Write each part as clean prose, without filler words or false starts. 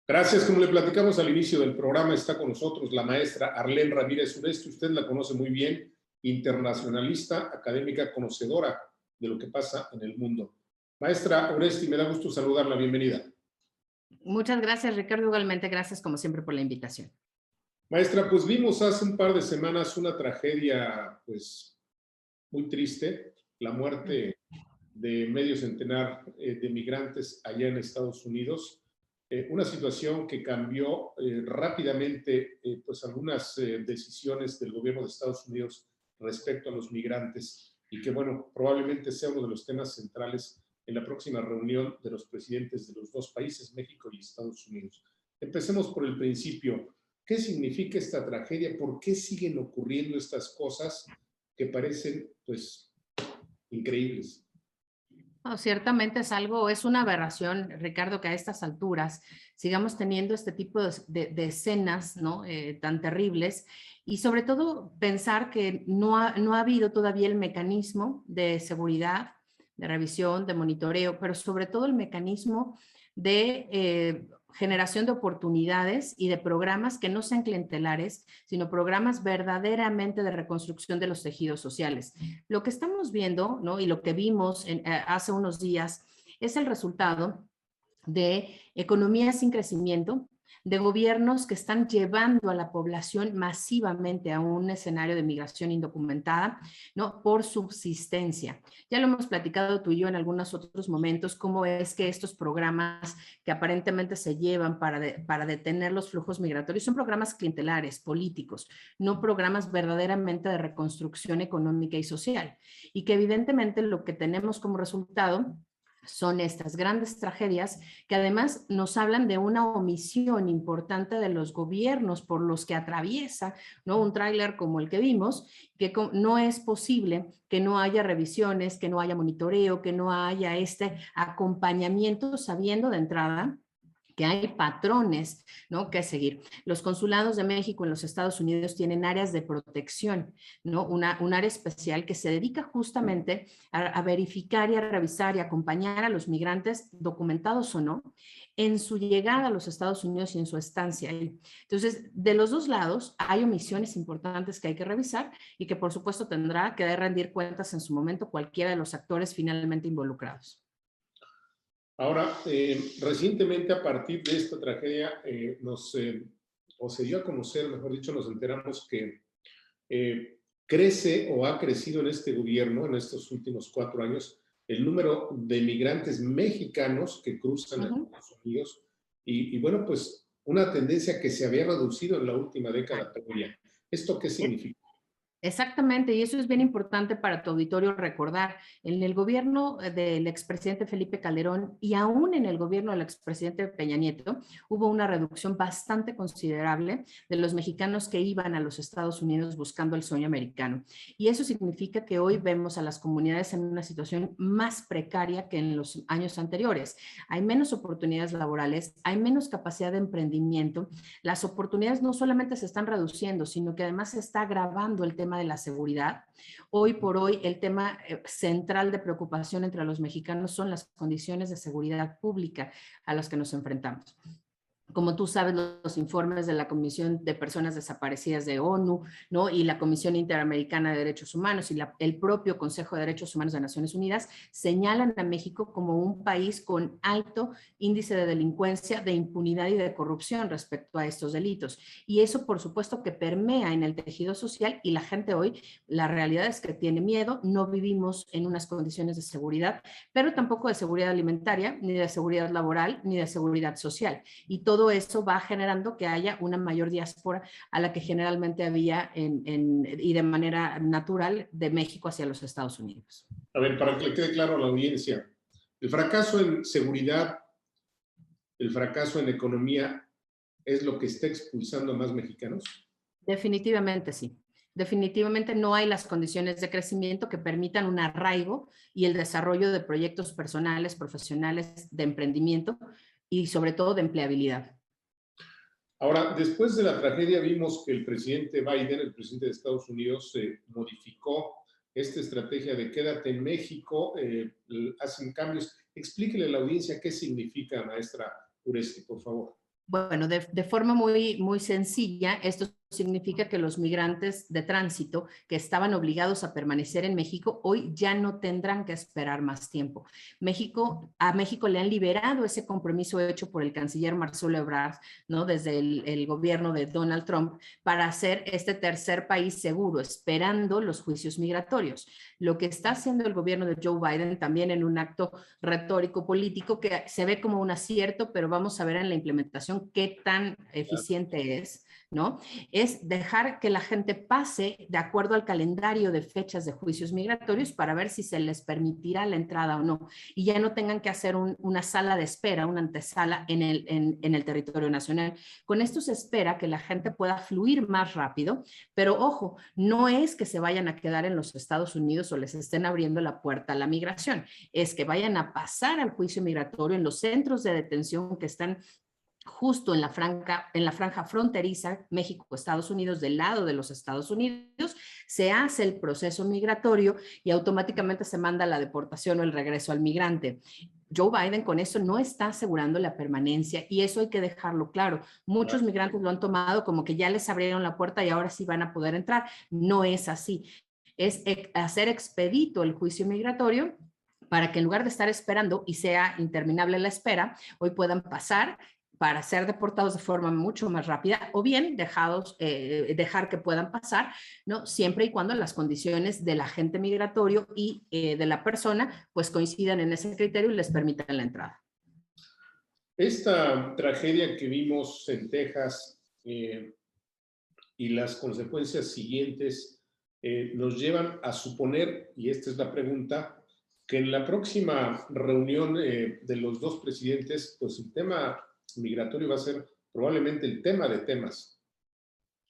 Gracias. Como le platicamos al inicio del programa, está con nosotros la maestra Arlén Ramírez Uresti. Usted la conoce muy bien, internacionalista, académica, conocedora de lo que pasa en el mundo. Maestra Uresti, me da gusto saludarla. Bienvenida. Muchas gracias, Ricardo. Igualmente, gracias como siempre por la invitación. Maestra, pues vimos hace un par de semanas una tragedia pues muy triste, la muerte de medio centenar de migrantes allá en Estados Unidos. Una situación que cambió rápidamente pues algunas decisiones del gobierno de Estados Unidos respecto a los migrantes y que, bueno, probablemente sea uno de los temas centrales en la próxima reunión de los presidentes de los dos países, México y Estados Unidos. Empecemos por el principio. ¿Qué significa esta tragedia? ¿Por qué siguen ocurriendo estas cosas que parecen, pues, increíbles? No, ciertamente es una aberración, Ricardo, que a estas alturas sigamos teniendo este tipo de escenas, ¿no? Tan terribles, y sobre todo pensar que no ha habido todavía el mecanismo de seguridad, de revisión, de monitoreo, pero sobre todo el mecanismo de generación de oportunidades y de programas que no sean clientelares, sino programas verdaderamente de reconstrucción de los tejidos sociales. Lo que estamos viendo, ¿no? Y lo que vimos hace unos días es el resultado de economías sin crecimiento, de gobiernos que están llevando a la población masivamente a un escenario de migración indocumentada, ¿no? Por subsistencia. Ya lo hemos platicado tú y yo en algunos otros momentos, cómo es que estos programas que aparentemente se llevan para detener los flujos migratorios son programas clientelares, políticos, no programas verdaderamente de reconstrucción económica y social. Y que evidentemente lo que tenemos como resultado son estas grandes tragedias que además nos hablan de una omisión importante de los gobiernos por los que atraviesa, ¿no? Un tráiler como el que vimos, que no es posible que no haya revisiones, que no haya monitoreo, que no haya este acompañamiento sabiendo de entrada que hay patrones, ¿no? Que seguir. Los consulados de México en los Estados Unidos tienen áreas de protección, ¿no? Un área especial que se dedica justamente a verificar y a revisar y acompañar a los migrantes, documentados o no, en su llegada a los Estados Unidos y en su estancia ahí. Entonces, de los dos lados hay omisiones importantes que hay que revisar y que por supuesto tendrá que rendir cuentas en su momento cualquiera de los actores finalmente involucrados. Ahora, recientemente a partir de esta tragedia o se dio a conocer, mejor dicho, nos enteramos que crece o ha crecido en este gobierno, en estos últimos 4 años, el número de migrantes mexicanos que cruzan a Estados Unidos y bueno, pues una tendencia que se había reducido en la última década previa. ¿Esto qué significa? Exactamente, y eso es bien importante para tu auditorio recordar. En el gobierno del expresidente Felipe Calderón y aún en el gobierno del expresidente Peña Nieto, hubo una reducción bastante considerable de los mexicanos que iban a los Estados Unidos buscando el sueño americano. Y eso significa que hoy vemos a las comunidades en una situación más precaria que en los años anteriores. Hay menos oportunidades laborales, hay menos capacidad de emprendimiento. Las oportunidades no solamente se están reduciendo, sino que además se está agravando el tema de la seguridad. Hoy por hoy el tema central de preocupación entre los mexicanos son las condiciones de seguridad pública a las que nos enfrentamos. Como tú sabes, los informes de la Comisión de Personas Desaparecidas de ONU, ¿no? Y la Comisión Interamericana de Derechos Humanos y el propio Consejo de Derechos Humanos de Naciones Unidas señalan a México como un país con alto índice de delincuencia, de impunidad y de corrupción respecto a estos delitos. Y eso, por supuesto, que permea en el tejido social y la gente hoy, la realidad es que tiene miedo, no vivimos en unas condiciones de seguridad, pero tampoco de seguridad alimentaria, ni de seguridad laboral, ni de seguridad social. Y todo eso va generando que haya una mayor diáspora a la que generalmente había y de manera natural de México hacia los Estados Unidos. A ver, para que le quede claro a la audiencia, el fracaso en seguridad, el fracaso en economía, ¿es lo que está expulsando a más mexicanos? Definitivamente sí. Definitivamente no hay las condiciones de crecimiento que permitan un arraigo y el desarrollo de proyectos personales, profesionales, de emprendimiento y sobre todo de empleabilidad. Ahora, después de la tragedia vimos que el presidente Biden, el presidente de Estados Unidos, modificó esta estrategia de quédate en México, hacen cambios. Explíquele a la audiencia qué significa, maestra Uresti, por favor. Bueno, de forma muy sencilla, esto significa que los migrantes de tránsito que estaban obligados a permanecer en México hoy ya no tendrán que esperar más tiempo. A México le han liberado ese compromiso hecho por el canciller Marcelo Ebrard, ¿no? Desde el gobierno de Donald Trump, para hacer este tercer país seguro, esperando los juicios migratorios. Lo que está haciendo el gobierno de Joe Biden también en un acto retórico político que se ve como un acierto, pero vamos a ver en la implementación qué tan eficiente es, ¿no? Es dejar que la gente pase de acuerdo al calendario de fechas de juicios migratorios para ver si se les permitirá la entrada o no, y ya no tengan que hacer una sala de espera, una antesala en el territorio nacional. Con esto se espera que la gente pueda fluir más rápido, pero ojo, no es que se vayan a quedar en los Estados Unidos o les estén abriendo la puerta a la migración, es que vayan a pasar al juicio migratorio en los centros de detención que están justo en la franja fronteriza México-Estados Unidos, del lado de los Estados Unidos, se hace el proceso migratorio y automáticamente se manda la deportación o el regreso al migrante. Joe Biden con eso no está asegurando la permanencia y eso hay que dejarlo claro. Muchos migrantes lo han tomado como que ya les abrieron la puerta y ahora sí van a poder entrar. No es así. Es hacer expedito el juicio migratorio para que en lugar de estar esperando y sea interminable la espera, hoy puedan pasar para ser deportados de forma mucho más rápida o bien dejar que puedan pasar, ¿no? Siempre y cuando las condiciones del agente migratorio y de la persona pues coincidan en ese criterio y les permitan la entrada. Esta tragedia que vimos en Texas y las consecuencias siguientes nos llevan a suponer, y esta es la pregunta, que en la próxima reunión de los dos presidentes, pues el tema migratorio va a ser probablemente el tema de temas.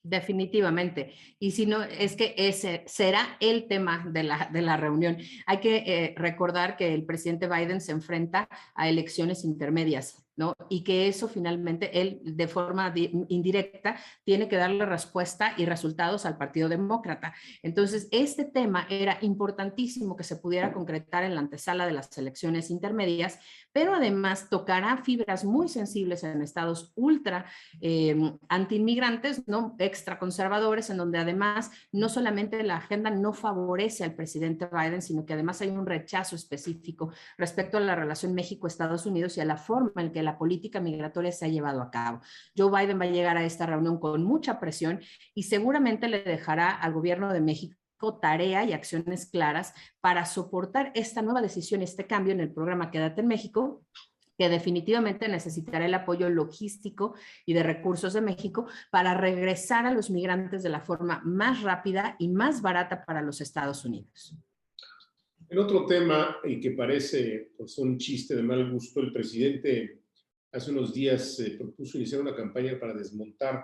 Definitivamente. Y si no, es que ese será el tema de la reunión. Hay que recordar que el presidente Biden se enfrenta a elecciones intermedias, ¿no? Y que eso finalmente él de forma indirecta tiene que darle respuesta y resultados al Partido Demócrata. Entonces, este tema era importantísimo que se pudiera concretar en la antesala de las elecciones intermedias, pero además tocará fibras muy sensibles en estados ultra antiinmigrantes, ¿no? Extraconservadores, en donde además no solamente la agenda no favorece al presidente Biden, sino que además hay un rechazo específico respecto a la relación México-Estados Unidos y a la forma en que la política migratoria se ha llevado a cabo. Joe Biden va a llegar a esta reunión con mucha presión y seguramente le dejará al gobierno de México tarea y acciones claras para soportar esta nueva decisión, este cambio en el programa Quédate en México, que definitivamente necesitará el apoyo logístico y de recursos de México para regresar a los migrantes de la forma más rápida y más barata para los Estados Unidos. En otro tema, y que parece pues, un chiste de mal gusto, el presidente hace unos días propuso iniciar una campaña para desmontar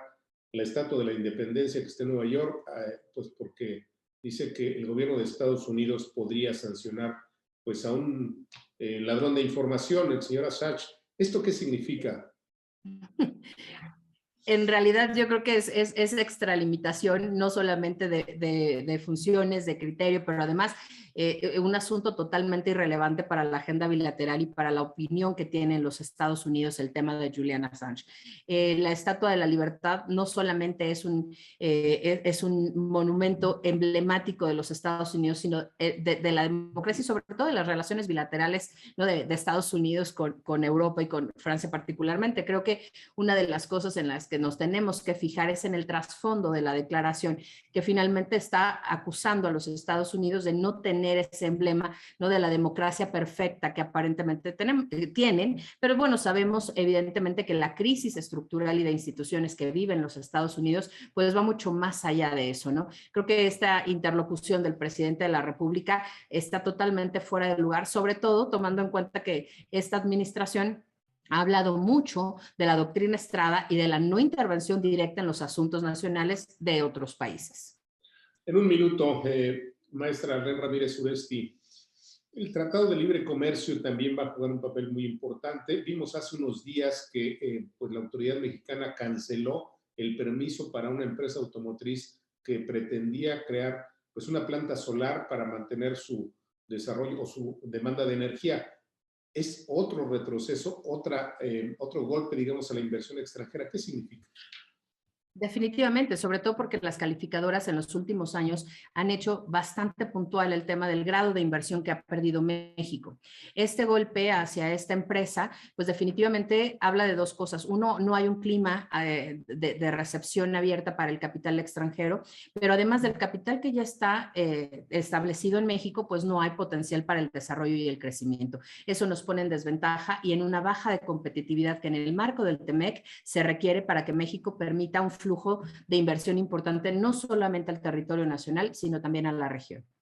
la Estatua de la Independencia que está en Nueva York, pues porque dice que el gobierno de Estados Unidos podría sancionar pues, a un ladrón de información, el señor Assange. ¿Esto qué significa? En realidad yo creo que es extralimitación, no solamente de funciones, de criterio, pero además un asunto totalmente irrelevante para la agenda bilateral y para la opinión que tienen los Estados Unidos el tema de Julian Assange. La Estatua de la Libertad no solamente es un monumento emblemático de los Estados Unidos, sino de la democracia y sobre todo de las relaciones bilaterales, ¿no? de Estados Unidos con Europa y con Francia particularmente. Creo que una de las cosas en las que nos tenemos que fijar es en el trasfondo de la declaración, que finalmente está acusando a los Estados Unidos de no tener ese emblema, ¿no? de la democracia perfecta que aparentemente tienen, pero bueno, sabemos evidentemente que la crisis estructural y de instituciones que viven los Estados Unidos, pues va mucho más allá de eso, ¿no? Creo que esta interlocución del presidente de la República está totalmente fuera de lugar, sobre todo tomando en cuenta que esta administración ha hablado mucho de la doctrina Estrada y de la no intervención directa en los asuntos nacionales de otros países. En un minuto, maestra Ren Ramírez Uresti, el Tratado de Libre Comercio también va a jugar un papel muy importante. Vimos hace unos días que pues la autoridad mexicana canceló el permiso para una empresa automotriz que pretendía crear pues una planta solar para mantener su desarrollo o su demanda de energía. es otro retroceso, otro golpe, digamos, a la inversión extranjera. ¿Qué significa? Definitivamente, sobre todo porque las calificadoras en los últimos años han hecho bastante puntual el tema del grado de inversión que ha perdido México. Este golpe hacia esta empresa, pues definitivamente habla de dos cosas. Uno, no hay un clima de recepción abierta para el capital extranjero, pero además del capital que ya está establecido en México, pues no hay potencial para el desarrollo y el crecimiento. Eso nos pone en desventaja y en una baja de competitividad que en el marco del TEMEC se requiere para que México permita un flujo de inversión importante, no solamente al territorio nacional, sino también a la región.